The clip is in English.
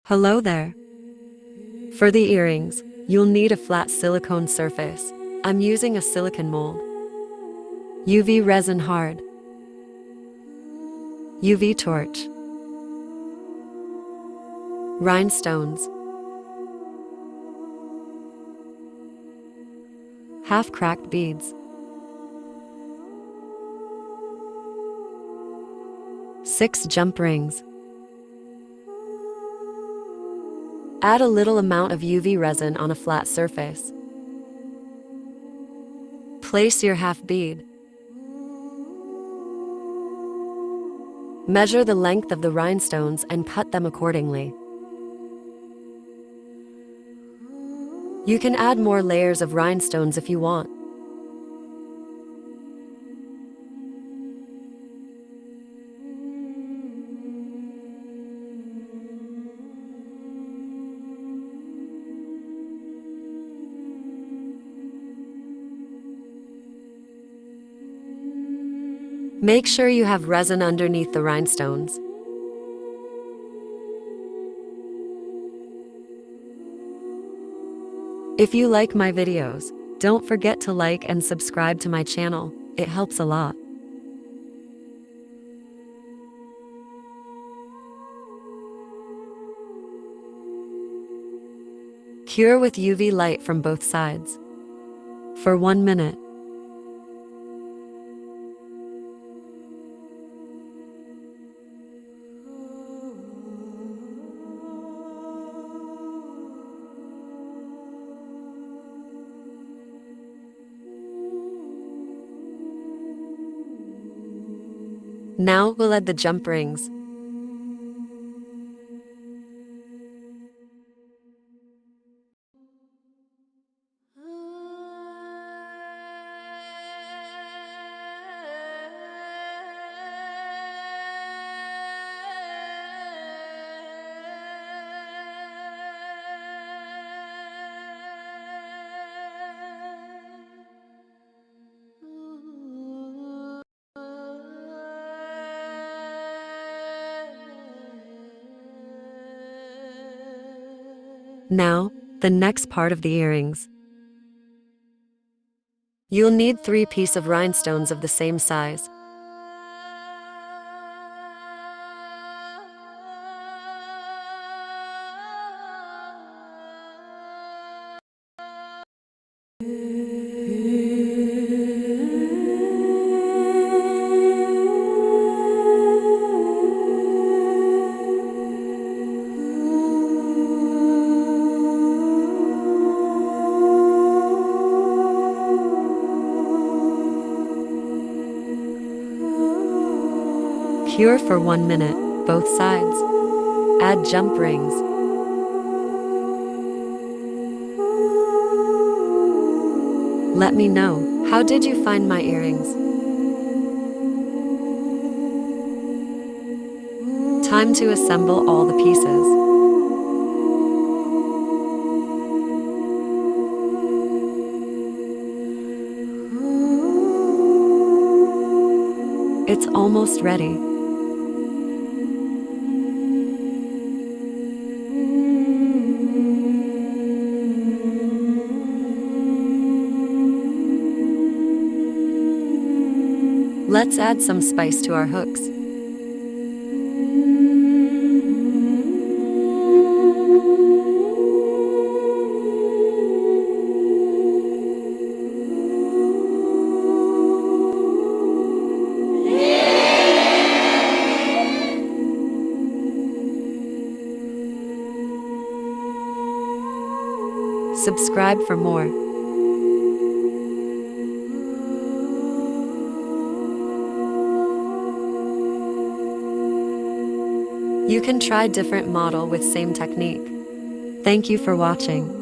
Hello there. For the earrings, you'll need a flat silicone surface. I'm using a silicone mold. UV resin hard. UV torch. Rhinestones. Half-cracked beads. 6 jump rings. Add a little amount of UV resin on a flat surface. Place your half bead. Measure the length of the rhinestones and cut them accordingly. You can add more layers of rhinestones if you want. Make sure you have resin underneath the rhinestones. If you like my videos, don't forget to like and subscribe to my channel. It helps a lot. Cure with UV light from both sides. For 1 minute. Now we'll add the jump rings. Now, the next part of the earrings. You'll need 3 pieces of rhinestones of the same size. Cure for 1 minute, both sides. Add jump rings. Let me know, how did you find my earrings? Time to assemble all the pieces. It's almost ready. Let's add some spice to our hooks. Subscribe for more. You can try different model with same technique. Thank you for watching.